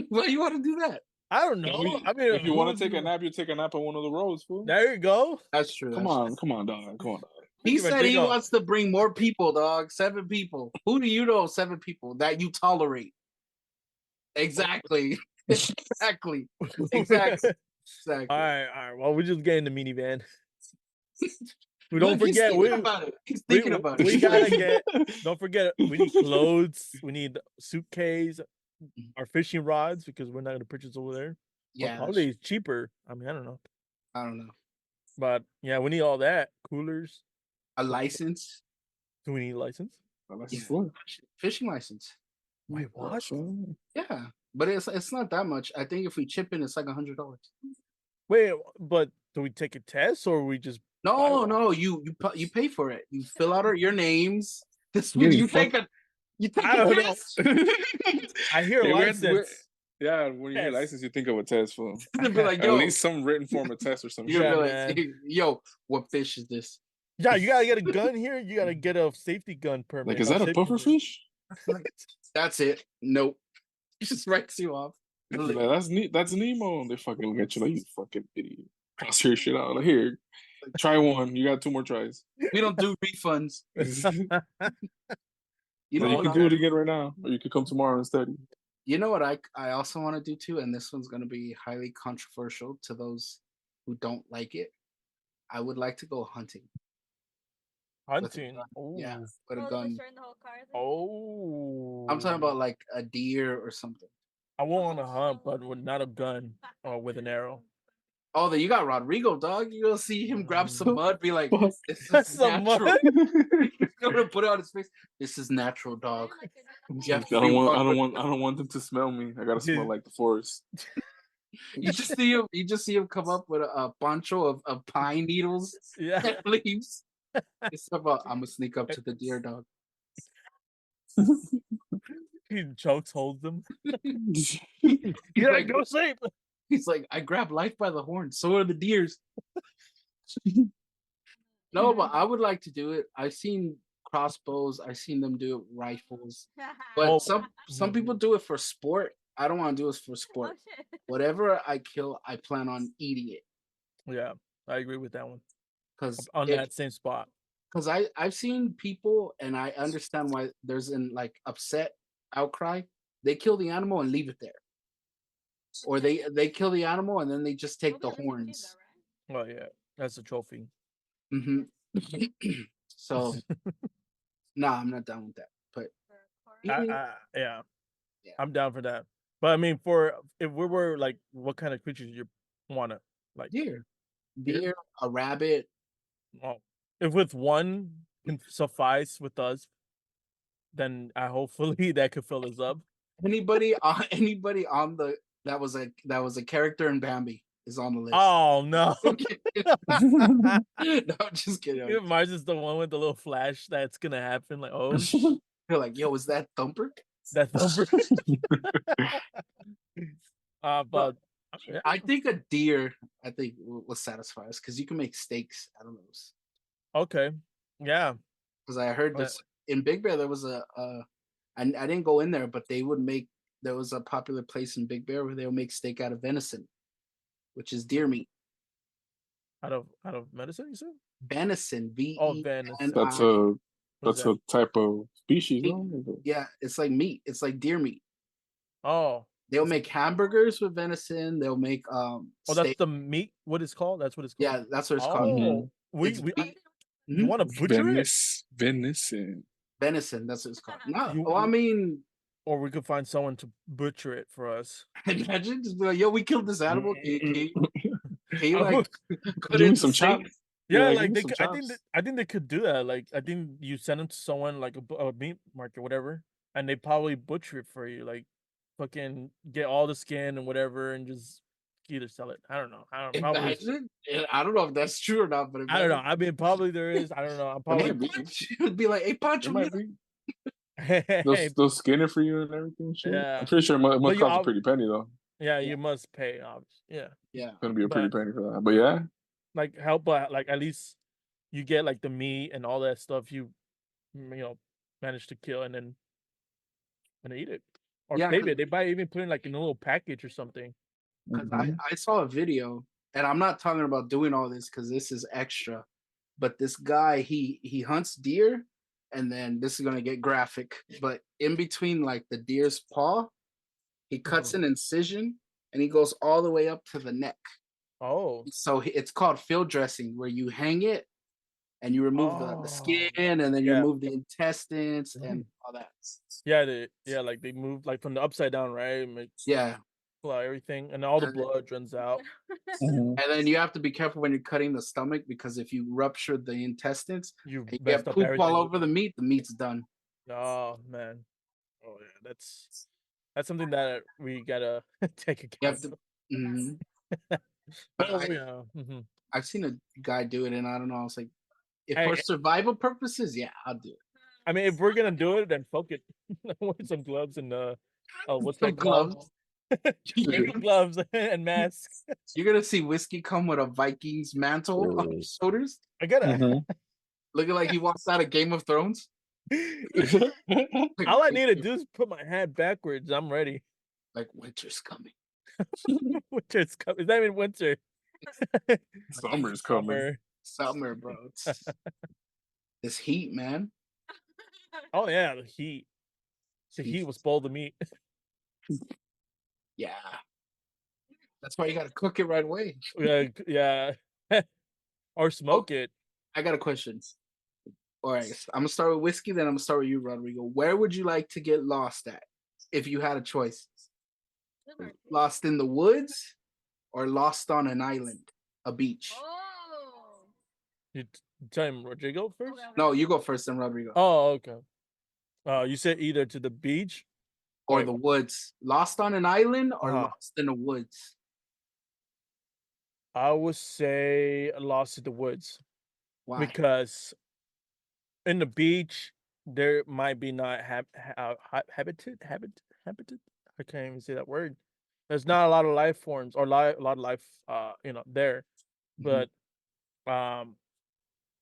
Why you want to do that? I don't know. I mean, if you want to take a nap, you take a nap on one of the roads, fool. There you go. That's true. Come on, dog. He said he wants to bring more people, dog. 7 people. Who do you know? 7 people that you tolerate? Exactly. Exactly. All right. Well, we're just getting the minivan. We don't forget. He's thinking about it. We gotta get. Don't forget. We need clothes. We need suitcase. Our fishing rods, because we're not gonna purchase over there. Yeah, probably it's cheaper. I mean, I don't know. But yeah, we need all that. Coolers. A license. Do we need a license? Fishing license. Wait, what? Yeah, but it's not that much. I think if we chip in, it's like $100. Wait, but do we take a test or we just? No. You pay for it. You fill out your names. You take a test. I hear license. When you hear license, you think of a test for be like, yo, at least some written form of test or something. You're like, yo, what fish is this? Yeah, you gotta get a gun here. You gotta get a safety gun permit. Like, is that a puffer fish? That's it. Nope. He just writes you off. Like, that's Nemo. And they fucking look at you like, you fucking idiot. Cross your shit out. Like, here, try one. You got 2 more tries. We don't do refunds. You can do it again right now, or you could come tomorrow instead. You know what I also want to do too, and this one's going to be highly controversial to those who don't like it. I would like to go hunting. Hunting? Yeah, with a gun. Oh. I'm talking about like a deer or something. I want to hunt, but with not a gun or with an arrow. Oh, then you got Rodrigo, dog. You're gonna see him grab some mud, be like, "This is Some natural." He's gonna put it on his face. This is natural, dog. I don't want them to smell me. I gotta smell like the forest. You just see him come up with a poncho of pine needles and leaves. It's about I'm gonna sneak up to the deer, dog. He chokes, holds them. He's like, go sleep. He's like, I grab life by the horn. So are the deers. No, but I would like to do it. I've seen crossbows. I've seen them do it rifles. But some people do it for sport. I don't want to do it for sport. Whatever I kill, I plan on eating it. Yeah, I agree with that one. Because on that same spot. Because I've seen people, and I understand why there's an like upset outcry. They kill the animal and leave it there. Or they kill the animal and then they just take the horns. Oh yeah, that's a trophy. Mm-hmm. So, nah, I'm not down with that. But yeah, I'm down for that. But I mean, if we were like, what kind of creatures you wanna like? Deer, a rabbit. Oh, if with one can suffice with us, then hopefully that could fill us up. Anybody on the that was a character in Bambi is on the list. Oh no! No, I'm just kidding. Mars is the one with the little flash that's gonna happen. Like, oh, you're like, yo, is that Thumper? That Thumper. But I think a deer, will satisfy us because you can make steaks out of those. Okay, yeah. Because I heard this in Big Bear, there was I didn't go in there, but there was a popular place in Big Bear where they would make steak out of venison, which is deer meat. Out of medicine, you said? Venison, venison. That's a type of species, no? Yeah, it's like meat. It's like deer meat. Oh. They'll make hamburgers with venison. They'll make that's the meat. What it's called? That's what it's called. Yeah, that's what it's called. You want to butcher it? Venison. Venison. That's what it's called. No, I mean, or we could find someone to butcher it for us. Imagine just be like, yo, we killed this animal. Can you like give me some chops? Yeah, like I think they could do that. Like I think you send them to someone like a meat market, whatever, and they probably butcher it for you. Like fucking get all the skin and whatever, and just either sell it. I don't know. I don't know if that's true or not, but I don't know. I mean, probably there is. I don't know. I'm probably it would be like, hey, Pancho, they'll skin it for you and everything. Shit. Yeah, I'm pretty sure it must cost a pretty penny though. Yeah, you must pay. Obviously. Yeah, it's gonna be a pretty penny for that. But yeah, like help, like at least you get like the meat and all that stuff. You manage to kill and then eat it or save it. They might even put in like in a little package or something. Because I saw a video, and I'm not talking about doing all this because this is extra, but this guy he hunts deer, and then this is gonna get graphic, but in between like the deer's paw, he cuts an incision and he goes all the way up to the neck. Oh, so it's called field dressing, where you hang it and you remove the skin and then you remove the intestines and all that. Yeah, like they move like from the upside down, right? Everything and all the blood runs out. And then you have to be careful when you're cutting the stomach, because if you rupture the intestines, you get poop all over the meat's done. Oh man. Oh yeah, that's something that we gotta take account of. I've seen a guy do it, and I don't know. I was like, for survival purposes, yeah, I'll do it. I mean, if we're gonna do it, then fuck it. Wear some gloves and what's that called? Gloves and masks. You're gonna see Whiskey come with a Vikings mantle on his shoulders. I gotta looking like he walks out of Game of Thrones. All I need to do is put my hand backwards. I'm ready. Like winter's coming. Winter's coming. It's not even winter. Summer's coming. Summer, bro. This heat, man. Oh yeah, the heat. The heat was bold to meet. Yeah. That's why you gotta cook it right away. Yeah. Or smoke it. I got a question. All right, I'm gonna start with whiskey, then I'm gonna start with you, Rodrigo. Where would you like to get lost at if you had a choice? Lost in the woods or lost on an island, a beach? You tell him Rodrigo first? No, you go first, then Rodrigo. Oh, okay. You said either to the beach or the woods. Lost on an island or lost in the woods? I would say lost in the woods. Why? Because in the beach there might be not habitat. I can't even say that word. There's not a lot of life forms or a lot of life there. But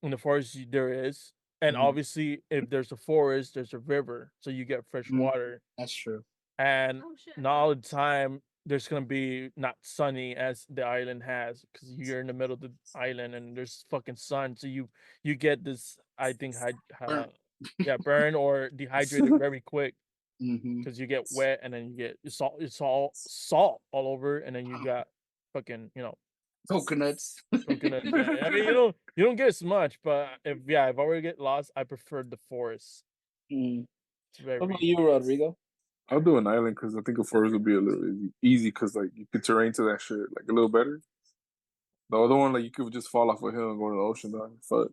in the forest there is. And obviously if there's a forest, there's a river, so you get fresh water. That's true. And not all the time there's gonna be not sunny as the island has, because you're in the middle of the island and there's fucking sun, so you get this, I think, burn or dehydrated very quick, because you get wet and then you get salt all over, and then you got fucking coconuts. Yeah. I mean, you don't get as much, but if I were to get lost, I prefer the forest. It's very. What about you, Rodrigo? I'll do an island because I think a forest would be a little easy because like you could terrain to that shit like a little better. The other one, like you could just fall off a hill and go to the ocean, dog. Fuck.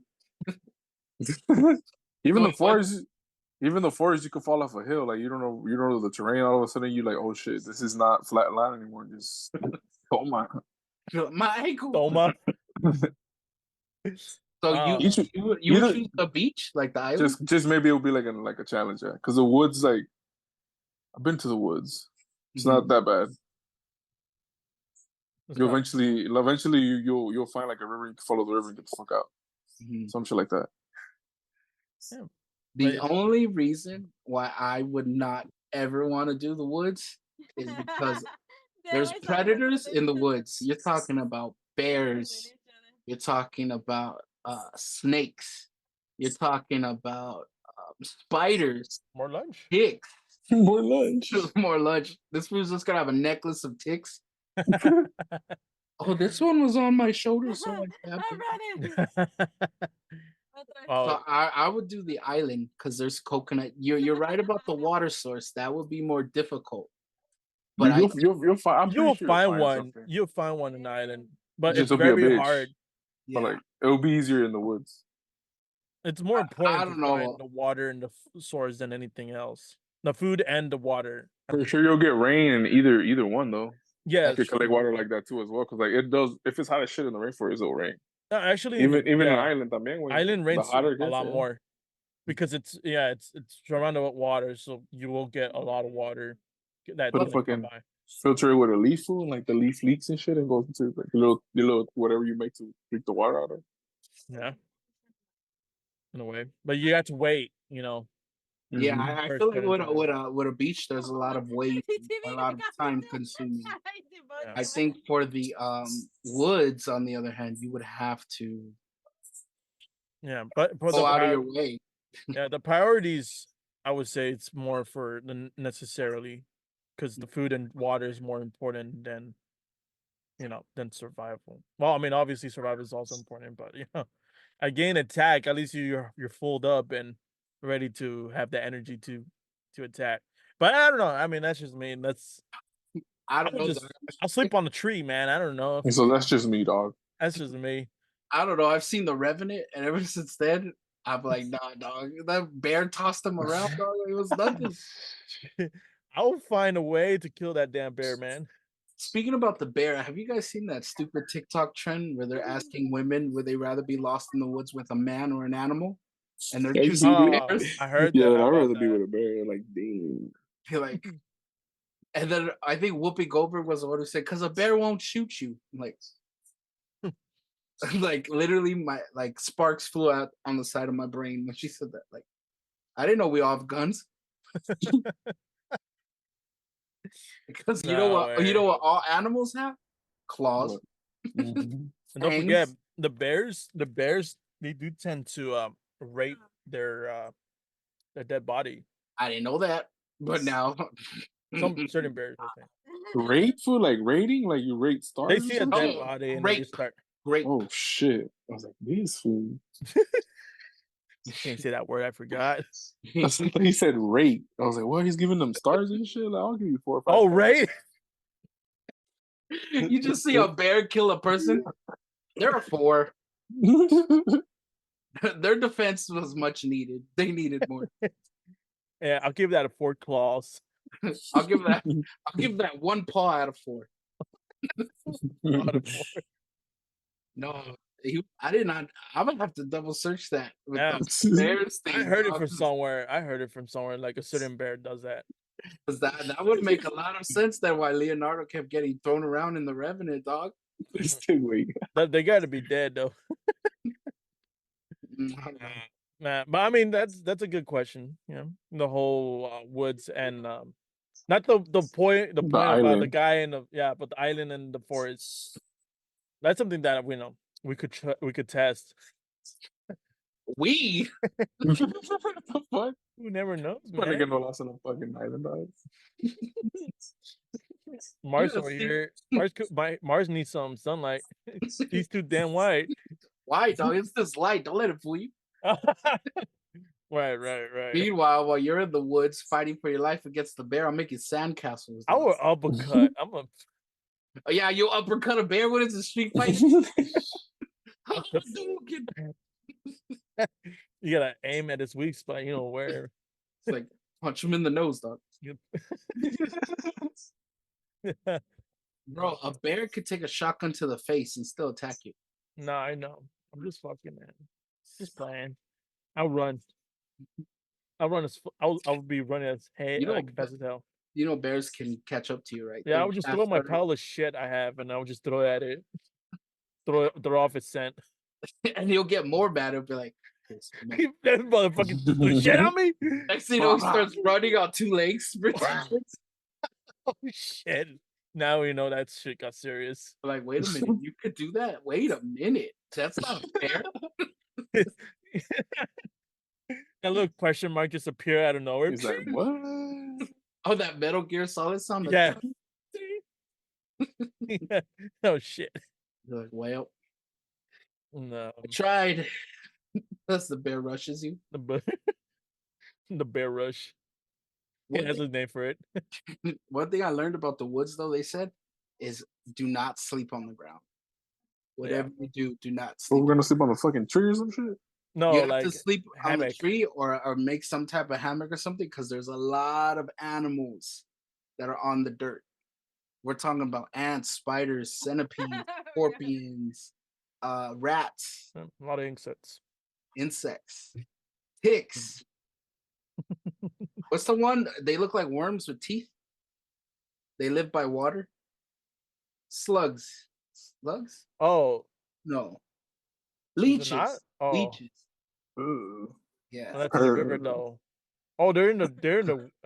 Even the forest, you could fall off a hill. Like you don't know the terrain. All of a sudden, you like, oh shit, this is not flat land anymore. Just oh my ankle. Toma. So you choose the beach, like the island? Just maybe it'll be like a challenge, yeah. Because the woods, like I've been to the woods. It's not that bad. You eventually you'll find like a river. You can follow the river and get the fuck out. Some shit like that. Yeah. The only reason why I would not ever want to do the woods is because there's predators in the woods. You're talking about bears. You're talking about snakes. You're talking about spiders. More lunch. Ticks. More lunch. More lunch. This fool's just gonna have a necklace of ticks. Oh, this one was on my shoulder, so so I would do the island because there's coconut. You're right about the water source. That would be more difficult. But you'll find. You'll find one. You'll find one in the island, but it's very hard. But like it'll be easier in the woods. It's more important to find the water and the source than anything else. The food and the water. For sure, you'll get rain in either one though. Yeah, you can collect water like that too as well, because like it does. If it's hot as shit in the rainforest, it'll rain. No, actually, even in island, island rains a lot more because it's surrounded with water, so you will get a lot of water. That put a fucking filter it with a leaf, and like the leaf leaks and shit, and goes into like the little whatever you make to drink the water out of. Yeah, in a way, but you have to wait. Yeah, I feel like with a beach, there's a lot of weight, a lot of time consuming. Yeah. I think for the woods, on the other hand, you would have to. Yeah, but go out of your way. Yeah, the priorities, I would say it's more for the necessarily, because the food and water is more important than survival. Well, I mean, obviously survival is also important, but again, attack, at least you're fulled up and ready to have the energy to attack. But I don't know. I mean, that's just me. I don't know. I'll sleep on the tree, man. I don't know. So that's just me, dog. That's just me. I don't know. I've seen The Revenant, and ever since then, I'm like, nah, dog. That bear tossed him around, dog. It was nothing. I'll find a way to kill that damn bear, man. Speaking about the bear, have you guys seen that stupid TikTok trend where they're asking women would they rather be lost in the woods with a man or an animal? And they're choosing bears. I heard that. Yeah, I'd rather be with a bear. Like, damn. Like, and then I think Whoopi Goldberg was the one who said, "Because a bear won't shoot you." Like literally, my sparks flew out on the side of my brain when she said that. Like, I didn't know we all have guns. Because you know what all animals have? Claws. And don't forget the bears. The bears, they do tend to rape their dead body. I didn't know that, but now some certain bears, I think. Rate for like rating, like you rate stars. They see a dead body and they start. Oh shit! I was like, these fools. You can't say that word. I forgot. He said rate. I was like, what? He's giving them stars and shit. Like, I'll give you 4 or 5. Oh, rate. You just see a bear kill a person. There are 4. Their defense was much needed. They needed more. Yeah, I'll give that a 4 claws. I'll give that 1 paw out of 4. Out of 4. No, I did not. I'm gonna have to double search that. With bears thing. I heard it from somewhere. Like a certain bear does that. Because that would make a lot of sense. That why Leonardo kept getting thrown around in the Revenant, dog. They got to be dead though. Nah, but I mean that's a good question. You know, the whole woods and not the point about the guy in but the island and the forest. That's something that we know we could test. The fuck? Who never knows? Probably gonna last on a fucking island, dog. Mars over here. Mars needs some sunlight. He's too damn white. Why, dog? It's this light. Don't let it fool you. Right. Meanwhile, while you're in the woods fighting for your life against the bear, I'm making sandcastles. I will uppercut. Oh, yeah, you uppercut a bear when it's a street fight. You gotta aim at his weak spot. You know where. It's like punch him in the nose, dog. Bro, a bear could take a shotgun to the face and still attack you. No, I know. I'm just fucking man. Just playing. I'll run. I'll be running as fast as hell. You know bears can catch up to you, right? Yeah, I would just throw my pile of shit I have, and I would just throw it at it. Throw off its scent. And he'll get more mad. He'll be like, that motherfucking threw shit on me. Next thing you know, he starts running on 2 legs. Oh shit. Now we know that shit got serious. Like, wait a minute, you could do that? Wait a minute. That's not fair. That little question mark just appear out of nowhere. He's like, what? Oh, that Metal Gear Solid sound? Yeah. Oh shit. You're like, well, no. I tried. That's the bear rushes you. The bear rush. He has a name for it. One thing I learned about the woods, though, they said, is do not sleep on the ground. Whatever you do not sleep. We're gonna sleep on a fucking tree or some shit? No, you have to sleep on a tree or make some type of hammock or something, because there's a lot of animals that are on the dirt. We're talking about ants, spiders, centipedes, scorpions, rats. A lot of insects, ticks. What's the one? They look like worms with teeth. They live by water. Slugs. Oh no, leeches. Oh. Leeches. Ooh. Yeah, well, that's in the river though. Oh, they're in the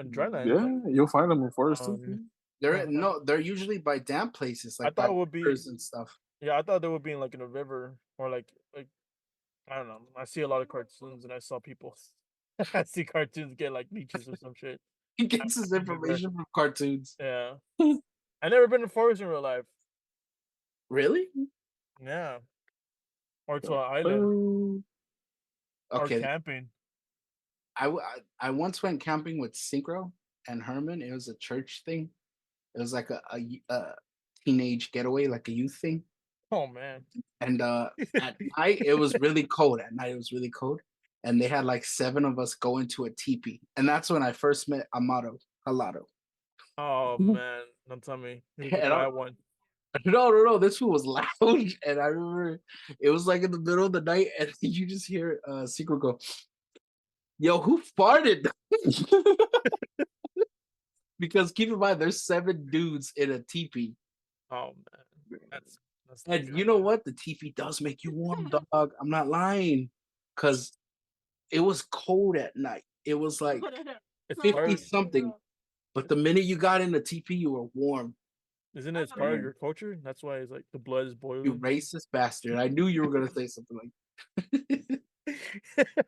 dry land. Yeah, you'll find them in forests too. They're usually by damp places, like I thought it would be and stuff. Yeah, I thought they would be in a river or like I don't know. I see a lot of cartoons and I saw people. I see cartoons get leeches or some shit. He gets his information from cartoons. Yeah. I never been to forest in real life. Really? Yeah. Or to an island. Okay. Or camping. I once went camping with Synchro and Herman. It was a church thing. It was like a teenage getaway, like a youth thing. Oh man. And at night it was really cold. And they had 7 of us go into a teepee. And that's when I first met Amado Halado. Oh man. Don't tell me. One. No. This one was loud. And I remember it was in the middle of the night, and you just hear Secret go, yo, who farted? Because keep in mind, there's 7 dudes in a teepee. Oh man. That's and you know what? The teepee does make you warm, dog. I'm not lying. Because it was cold at night. it was like It's 50 part, something. But the minute you got in the TP, you were warm. isn't it part of your culture? That's why it's like the blood is You boiling. racist bastard. I knew you were going to say something like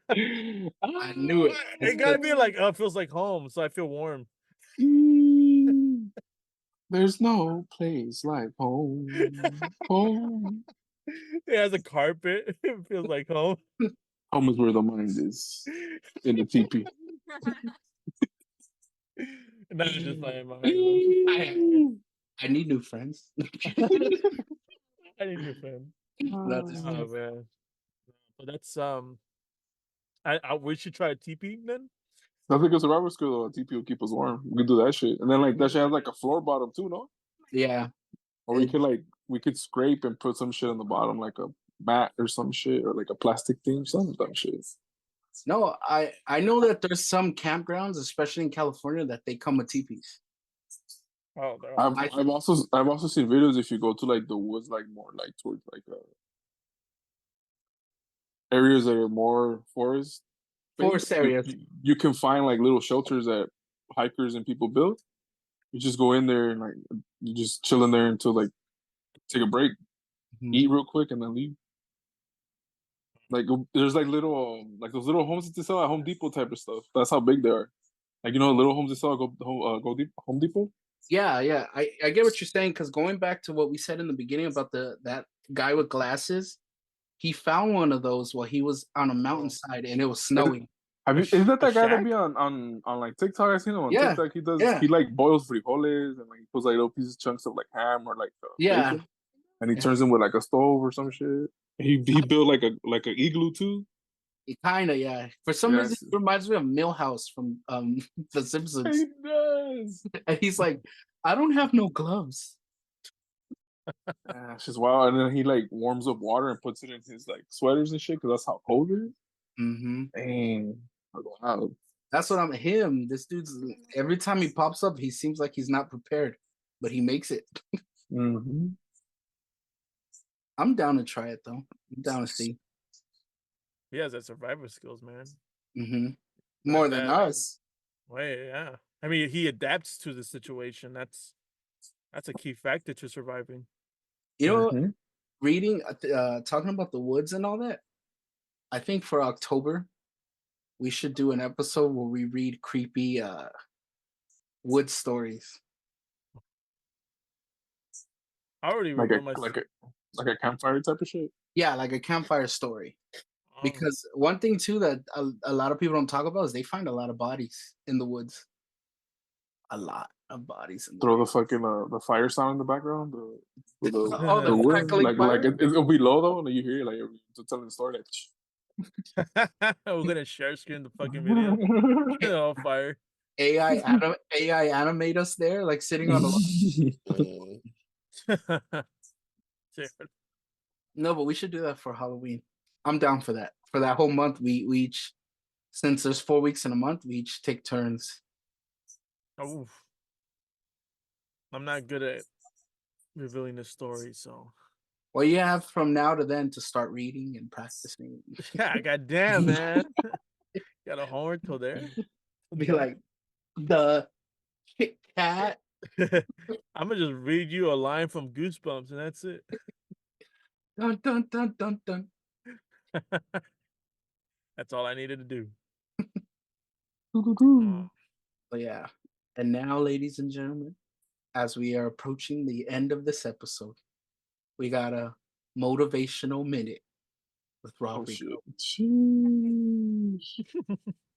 I knew it. It gotta be like, oh, it feels like home, so I feel warm. There's no place like home. Home. It has a carpet. It feels like home. Home is where the mind is. In the TP. And that's just like my I need new friends. I need your friend. Not just- Oh man. But that's we should try a TP then. I think it's a survival skill though. TP will keep us warm. We can do that shit. And then like that shit has like a floor bottom too, no? Yeah. Or we could scrape and put some shit on the bottom, like a mat or some shit, or like a plastic thing, some dumb shit. No, I know that there's some campgrounds, especially in California, that they come with teepees. Oh, I've also seen videos if you go to like the woods, like more like towards like areas that are more forest areas. You can find like little shelters that hikers and people build. You just go in there and like you just chill in there until like take a break, eat real quick, and then leave. Like there's like little like those little homes that they sell at Home Depot type of stuff. That's how big they are. Like little homes they sell at Home Depot. Yeah. I get what you're saying, because going back to what we said in the beginning about that guy with glasses, he found one of those while he was on a mountainside and it was snowing. Isn't that guy that be on like TikTok? I seen him on TikTok. He like boils frijoles and like he puts like little pieces chunks of like ham or like bacon, and he turns them with like a stove or some shit. He built like a igloo too. Yeah. For some reason, it reminds me of Millhouse from The Simpsons. He does. And he's like, I don't have no gloves. It's just wild. And then he like warms up water and puts it in his like sweaters and shit because that's how cold it is. Mm-hmm. Dang. Wow. That's what him. This dude's every time he pops up, he seems like he's not prepared, but he makes it. Mm-hmm. I'm down to try it though. I'm down to see. He has that survivor skills, man. Mm-hmm. More than us. Wait, yeah. I mean, he adapts to the situation. That's a key factor to surviving. You know, reading, talking about the woods and all that. I think for October, we should do an episode where we read creepy wood stories. I already like wrote like a campfire type of shit. Yeah, like a campfire story. Because one thing too that a lot of people don't talk about is they find a lot of bodies in the woods. A lot of bodies. Throw the fucking the fire sound in the background. The wood. Like it'll be low though, and you hear it, like to telling the story. Like, we're gonna share screen the fucking video. Get it on fire. AI animate us there, like sitting on a. No, but we should do that for Halloween. I'm down for that. For that whole month, we each, since there's 4 weeks in a month, we each take turns. Oh, I'm not good at revealing the story, so. Well, you have from now to then to start reading and practicing. Yeah, goddamn, man. Got a horn till there. Be like, the Kit Kat. I'm gonna just read you a line from Goosebumps, and that's it. Dun dun dun dun dun. That's all I needed to do. But yeah. And now, ladies and gentlemen, as we are approaching the end of this episode, we got a motivational minute with Rob Rico.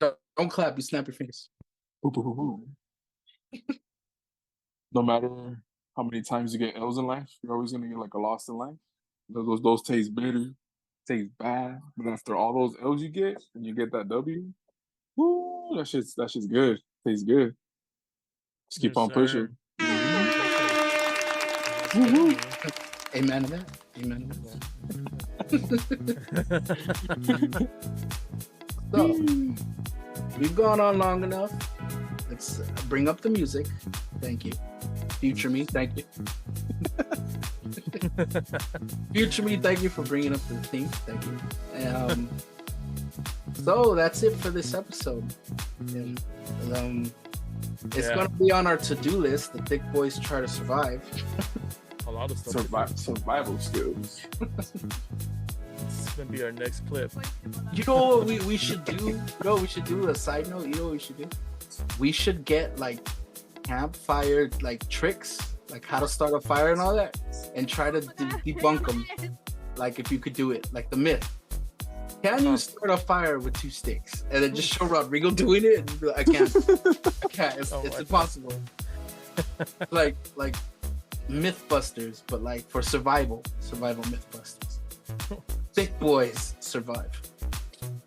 Don't clap, you snap your fingers. No matter how many times you get L's in life, you're always gonna get like a loss in life. Those taste bitter, taste bad. But after all those L's you get, and you get that W, woo, that shit's good. Tastes good. Just keep on pushing. Amen to that. Amen to that. So, we've gone on long enough. Let's bring up the music. Thank you. Future me, thank you. Future me, thank you for bringing up the theme. Thank you. So that's it for this episode. And, it's gonna be on our to-do list. The Thicc Boys try to survive. A lot of stuff. Survival skills. It's gonna be our next clip. You know what we should do? You know what we should do? A side note. You know what we should do? We should get like campfire like tricks, like how to start a fire and all that, and try to debunk them. Like if you could do it, like the myth. Can you start a fire with 2 sticks? And then just show Rodrigo doing it. And be like, I can't. I can't. It's impossible. like Mythbusters, but like for survival Mythbusters. Thicc Boys survive.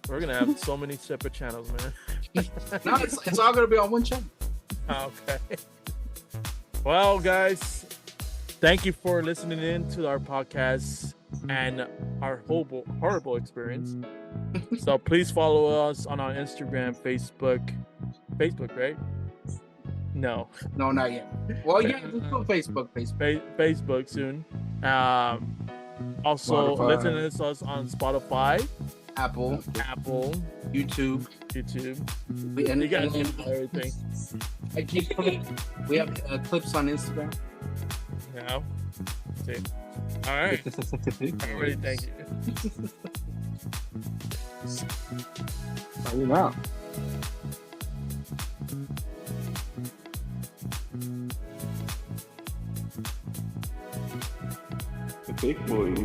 We're gonna have so many separate channels, man. No, it's all gonna be on one channel. Okay. Well, guys, thank you for listening in to our podcast and our horrible experience. So please follow us on our Instagram, Facebook, right? No, not yet. Well, yeah, just put Facebook. Facebook soon. Also, listen to us on Spotify, Apple, YouTube. You guys can everything. We have clips on Instagram. Yeah. See. All right. Already, thank you. Signing out. The Thicc Boys.